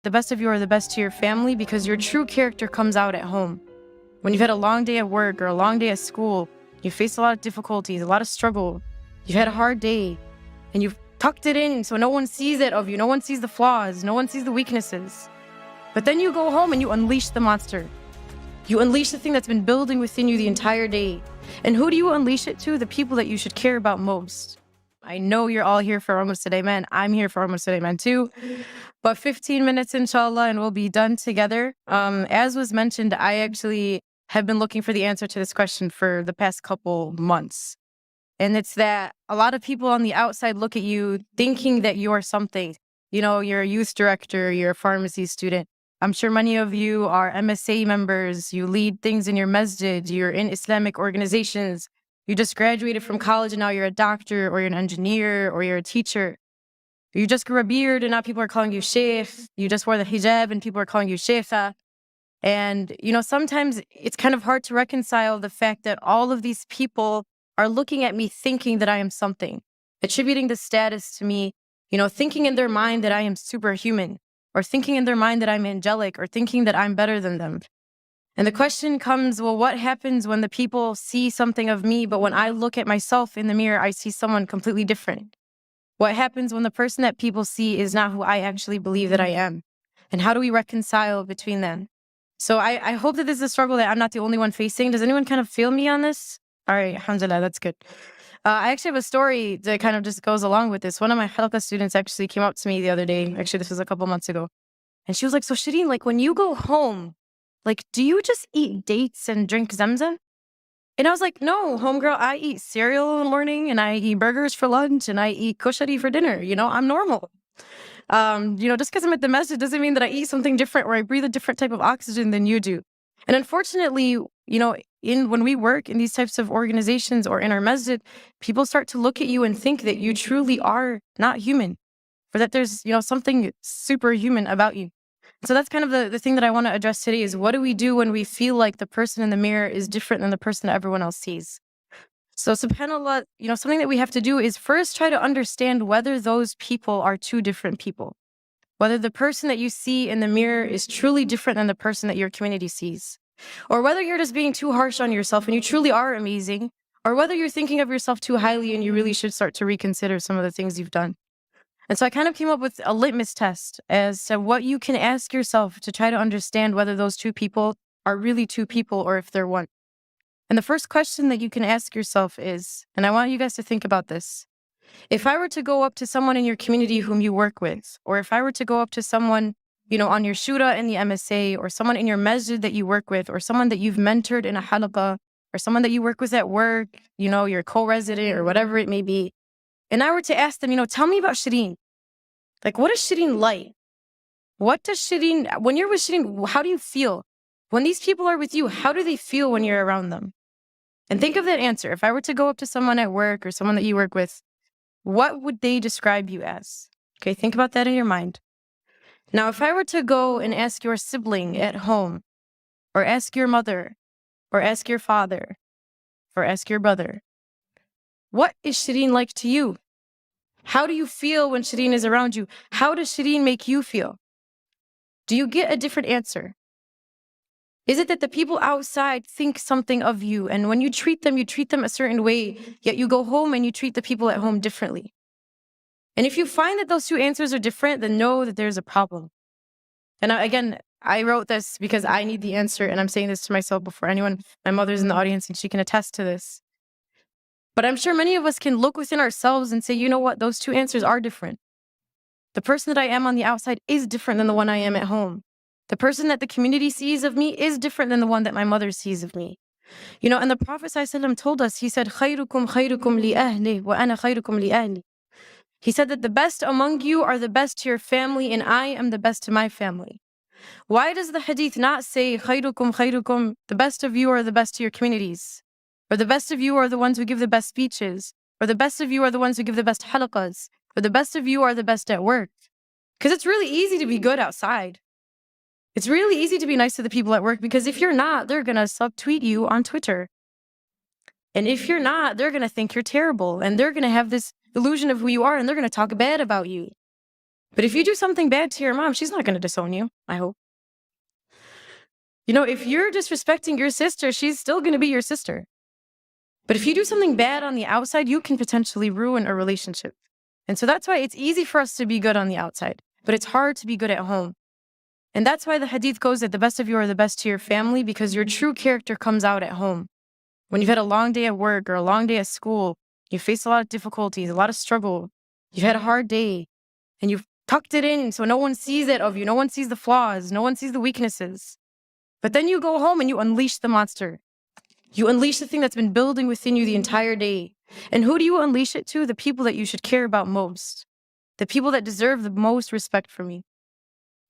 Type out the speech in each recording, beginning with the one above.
the best of you are the best to your family because your true character comes out at home. When you've had a long day at work or a long day at school, you face a lot of difficulties, a lot of struggle, you've had a hard day, and you've tucked it in so no one sees it of you, no one sees the flaws, no one sees the weaknesses. But then you go home and you unleash the monster. You unleash the thing that's been building within you the entire day. And who do you unleash it to? The people that you should care about most. I know you're all here for Almost Today Man. I'm here for Almost Today Man too. But 15 minutes, inshallah, and we'll be done together. As was mentioned, I actually have been looking for the answer to this question for the past couple months. And it's that a lot of people on the outside look at you thinking that you're something. You know, you're a youth director, you're a pharmacy student. I'm sure many of you are MSA members, you lead things in your masjid, you're in Islamic organizations, you just graduated from college and now you're a doctor or you're an engineer or you're a teacher. You just grew a beard and now people are calling you sheikh. You just wore the hijab and people are calling you sheikha. And, you know, sometimes it's kind of hard to reconcile the fact that all of these people are looking at me thinking that I am something, attributing the status to me, you know, thinking in their mind that I am superhuman, or thinking in their mind that I'm angelic, or thinking that I'm better than them. And the question comes, well, what happens when the people see something of me, but when I look at myself in the mirror, I see someone completely different? What happens when the person that people see is not who I actually believe that I am? And how do we reconcile between them? So I hope that this is a struggle that I'm not the only one facing. Does anyone kind of feel me on this? All right, alhamdulillah, that's good. I actually have a story that kind of just goes along with this. One of my halqa students actually came up to me the other day. Actually, this was a couple months ago. And she was like, so Shereen, like when you go home, like, do you just eat dates and drink Zamzam? And I was like, no, homegirl, I eat cereal in the morning and I eat burgers for lunch and I eat koshari for dinner. You know, I'm normal. You know, just because I'm at the masjid doesn't mean that I eat something different or I breathe a different type of oxygen than you do. And unfortunately, you know, when we work in these types of organizations or in our masjid, people start to look at you and think that you truly are not human, or that there's, you know, something superhuman about you. So that's kind of the thing that I want to address today is what do we do when we feel like the person in the mirror is different than the person that everyone else sees? So subhanAllah, you know, something that we have to do is first try to understand whether those people are two different people. Whether the person that you see in the mirror is truly different than the person that your community sees. Or whether you're just being too harsh on yourself and you truly are amazing. Or whether you're thinking of yourself too highly and you really should start to reconsider some of the things you've done. And so I kind of came up with a litmus test as to what you can ask yourself to try to understand whether those two people are really two people or if they're one. And the first question that you can ask yourself is, and I want you guys to think about this, if I were to go up to someone in your community whom you work with, or if I were to go up to someone, you know, on your shura in the MSA, or someone in your masjid that you work with, or someone that you've mentored in a halaqah, or someone that you work with at work, you know, your co-resident or whatever it may be, and I were to ask them, you know, tell me about Shereen. Like, what is Shereen like? What does Shereen, when you're with Shereen, how do you feel? When these people are with you, how do they feel when you're around them? And think of that answer. If I were to go up to someone at work or someone that you work with, what would they describe you as? Okay, think about that in your mind. Now, if I were to go and ask your sibling at home, or ask your mother, or ask your father, or ask your brother, what is Shereen like to you? How do you feel when Shereen is around you? How does Shereen make you feel? Do you get a different answer? Is it that the people outside think something of you, and when you treat them a certain way, yet you go home and you treat the people at home differently? And if you find that those two answers are different, then know that there's a problem. And again, I wrote this because I need the answer, and I'm saying this to myself before anyone. My mother's in the audience and she can attest to this. But I'm sure many of us can look within ourselves and say, you know what, those two answers are different. The person that I am on the outside is different than the one I am at home. The person that the community sees of me is different than the one that my mother sees of me. You know, and the Prophet ﷺ told us, he said, خَيْرُكُمْ خَيْرُكُمْ لِأَهْلِهِ وَأَنَا خَيْرُكُمْ لِأَهْلِي. He said that the best among you are the best to your family and I am the best to my family. Why does the hadith not say, خَيْرُكُمْ خَيْرُكُمْ, the best of you are the best to your communities? Or the best of you are the ones who give the best speeches? Or the best of you are the ones who give the best halaqas? Or the best of you are the best at work? Because it's really easy to be good outside. It's really easy to be nice to the people at work because if you're not, they're going to subtweet you on Twitter. And if you're not, they're going to think you're terrible and they're going to have this illusion of who you are and they're going to talk bad about you. But if you do something bad to your mom, she's not going to disown you, I hope. If you're disrespecting your sister, she's still going to be your sister. But if you do something bad on the outside, you can potentially ruin a relationship. And so that's why it's easy for us to be good on the outside, but it's hard to be good at home. And that's why the hadith goes that the best of you are the best to your family, because your true character comes out at home. When you've had a long day at work or a long day at school, you face a lot of difficulties, a lot of struggle, you've had a hard day, and you've tucked it in so no one sees it of you, no one sees the flaws, no one sees the weaknesses. But then you go home and you unleash the monster. You unleash the thing that's been building within you the entire day. And who do you unleash it to? The people that you should care about most. The people that deserve the most respect from you.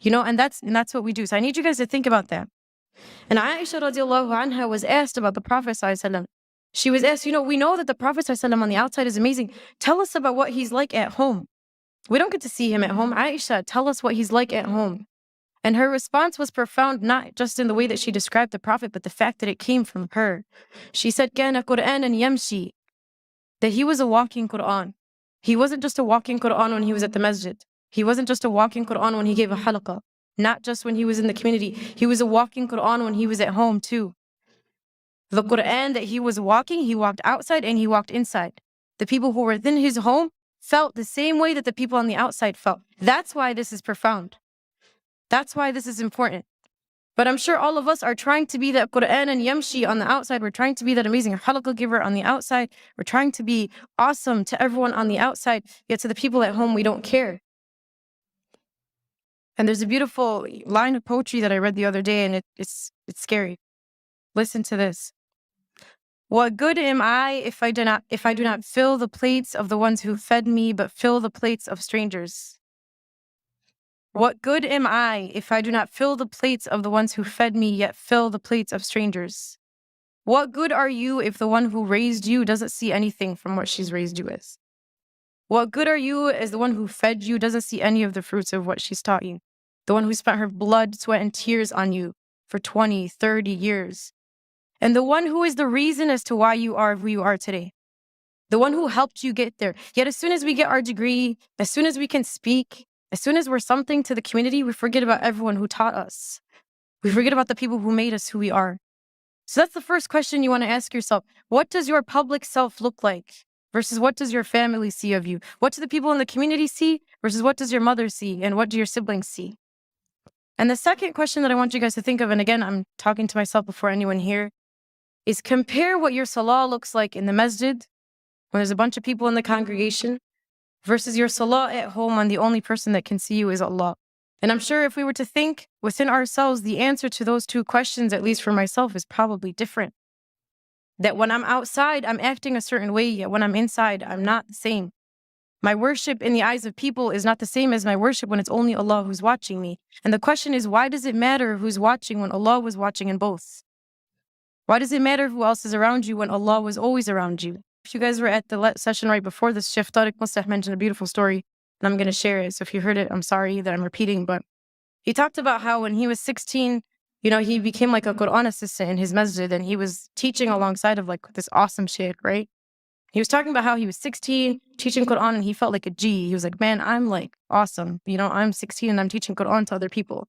And that's what we do. So I need you guys to think about that. And Aisha radiallahu anha was asked about the Prophet sallallahu alaihi wasallam. She was asked, we know that the Prophet sallallahu alaihi wasallam on the outside is amazing. Tell us about what he's like at home. We don't get to see him at home. Aisha, tell us what he's like at home. And her response was profound, not just in the way that she described the Prophet, but the fact that it came from her. She said, كَانَ قُرْآنًا يَمْشِي, that he was a walking Qur'an. He wasn't just a walking Qur'an when he was at the masjid. He wasn't just a walking Qur'an when he gave a halaqah. Not just when he was in the community. He was a walking Qur'an when he was at home too. The Qur'an that he was walking, he walked outside and he walked inside. The people who were within his home felt the same way that the people on the outside felt. That's why this is profound. That's why this is important. But I'm sure all of us are trying to be that Qur'an and Yamshi on the outside. We're trying to be that amazing halaqah giver on the outside. We're trying to be awesome to everyone on the outside, yet to the people at home, we don't care. And there's a beautiful line of poetry that I read the other day, and it's scary. Listen to this. What good am I if I do not fill the plates of the ones who fed me, but fill the plates of strangers? What good am I if I do not fill the plates of the ones who fed me, yet fill the plates of strangers? What good are you if the one who raised you doesn't see anything from what she's raised you as? What good are you as the one who fed you doesn't see any of the fruits of what she's taught you? The one who spent her blood, sweat, and tears on you for 20, 30 years. And the one who is the reason as to why you are who you are today. The one who helped you get there. Yet as soon as we get our degree, as soon as we can speak, as soon as we're something to the community, we forget about everyone who taught us. We forget about the people who made us who we are. So that's the first question you want to ask yourself. What does your public self look like versus what does your family see of you? What do the people in the community see versus what does your mother see and what do your siblings see? And the second question that I want you guys to think of, and again, I'm talking to myself before anyone here, is compare what your salah looks like in the masjid when there's a bunch of people in the congregation versus your salah at home when the only person that can see you is Allah. And I'm sure if we were to think within ourselves, the answer to those two questions, at least for myself, is probably different. That when I'm outside, I'm acting a certain way, yet when I'm inside, I'm not the same. My worship in the eyes of people is not the same as my worship when it's only Allah who's watching me. And the question is, why does it matter who's watching when Allah was watching in both? Why does it matter who else is around you when Allah was always around you? If you guys were at the session right before this, Sheikh Tariq Mustah mentioned a beautiful story, and I'm going to share it. So if you heard it, I'm sorry that I'm repeating, but he talked about how when he was 16, he became like a Quran assistant in his masjid, and he was teaching alongside of like this awesome sheikh, right? He was talking about how he was 16, teaching Quran, and he felt like a G. He was like, man, I'm like awesome. I'm 16 and I'm teaching Quran to other people.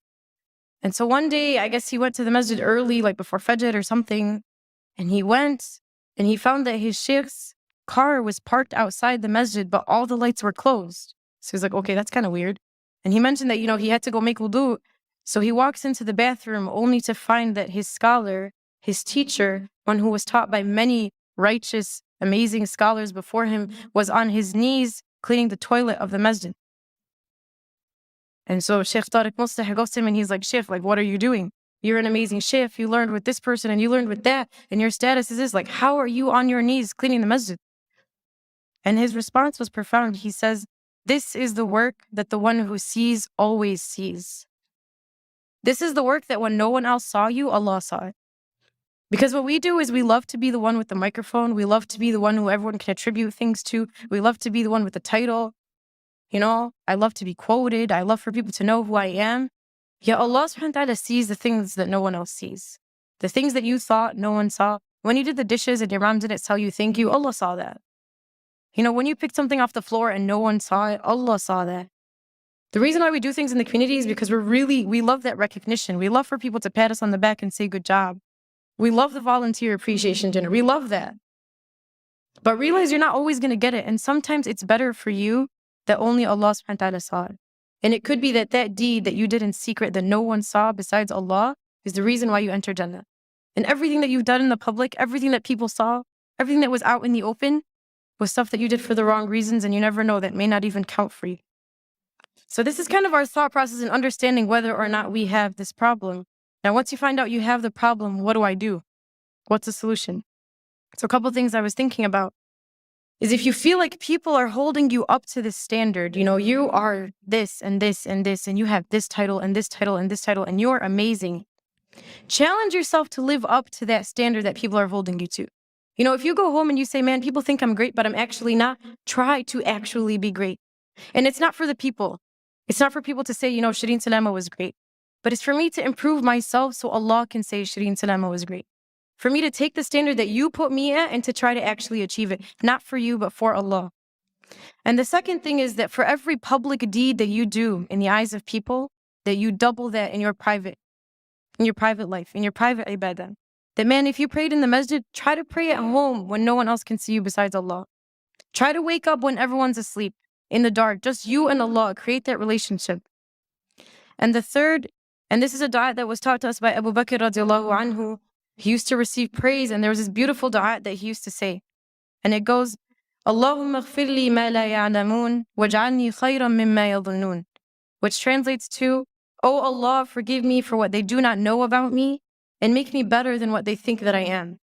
And so one day, I guess he went to the masjid early, like before Fajr or something, and he went and he found that his sheikh's car was parked outside the masjid, but all the lights were closed. So he was like, okay, that's kind of weird. And he mentioned that, he had to go make wudu. So he walks into the bathroom only to find that his scholar, his teacher, one who was taught by many righteous, amazing scholars before him, was on his knees cleaning the toilet of the masjid. And so Sheikh Tariq Mustah goes to him and he's like, Sheikh, like, what are you doing? You're an amazing sheikh. You learned with this person and you learned with that. And your status is this. Like, how are you on your knees cleaning the masjid? And his response was profound. He says, this is the work that the one who sees always sees. This is the work that when no one else saw you, Allah saw it. Because what we do is we love to be the one with the microphone. We love to be the one who everyone can attribute things to. We love to be the one with the title. I love to be quoted. I love for people to know who I am. Yet Allah subhanahu wa ta'ala sees the things that no one else sees. The things that you thought no one saw. When you did the dishes and your mom didn't tell you thank you, Allah saw that. When you picked something off the floor and no one saw it, Allah saw that. The reason why we do things in the community is because we love that recognition. We love for people to pat us on the back and say, good job. We love the volunteer appreciation dinner. We love that. But realize you're not always going to get it. And sometimes it's better for you that only Allah subhanahu wa ta'ala saw it. And it could be that that deed that you did in secret that no one saw besides Allah is the reason why you enter Jannah. And everything that you've done in the public, everything that people saw, everything that was out in the open was stuff that you did for the wrong reasons, and you never know, that may not even count for you. So this is kind of our thought process in understanding whether or not we have this problem. Now, once you find out you have the problem, what do I do? What's the solution? So a couple things I was thinking about is if you feel like people are holding you up to this standard, you are this and this and this, and you have this title and this title and this title, and you're amazing. Challenge yourself to live up to that standard that people are holding you to. If you go home and you say, man, people think I'm great, but I'm actually not, try to actually be great. And it's not for the people. It's not for people to say, Shereen Salama was great. But it's for me to improve myself so Allah can say Shereen Salama was great. For me to take the standard that you put me at and to try to actually achieve it. Not for you, but for Allah. And the second thing is that for every public deed that you do in the eyes of people, that you double that in your private life, in your private ibadah. That, man, if you prayed in the masjid, try to pray at home when no one else can see you besides Allah. Try to wake up when everyone's asleep, in the dark, just you and Allah. Create that relationship. And the third, and this is a dua that was taught to us by Abu Bakr radiallahu anhu. He used to receive praise, and there was this beautiful dua that he used to say. And it goes, Allahumma ighfir li ma la ya'lamun, waj'alni khayran mimma yadhunnun. Which translates to, Oh Allah, forgive me for what they do not know about me, and make me better than what they think that I am.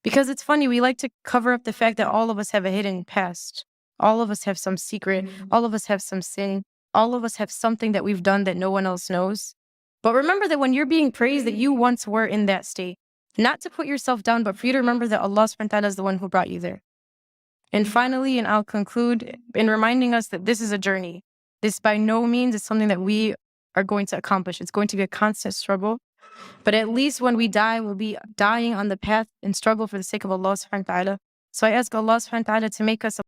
Because it's funny, we like to cover up the fact that all of us have a hidden past. All of us have some secret. All of us have some sin. All of us have something that we've done that no one else knows. But remember that when you're being praised, that you once were in that state. Not to put yourself down, but for you to remember that Allah subhanahu wa ta'ala is the one who brought you there. And finally, and I'll conclude in reminding us that this is a journey. This by no means is something that we are going to accomplish. It's going to be a constant struggle. But at least when we die, we'll be dying on the path and struggle for the sake of Allah subhanahu wa ta'ala. So I ask Allah subhanahu wa ta'ala to make us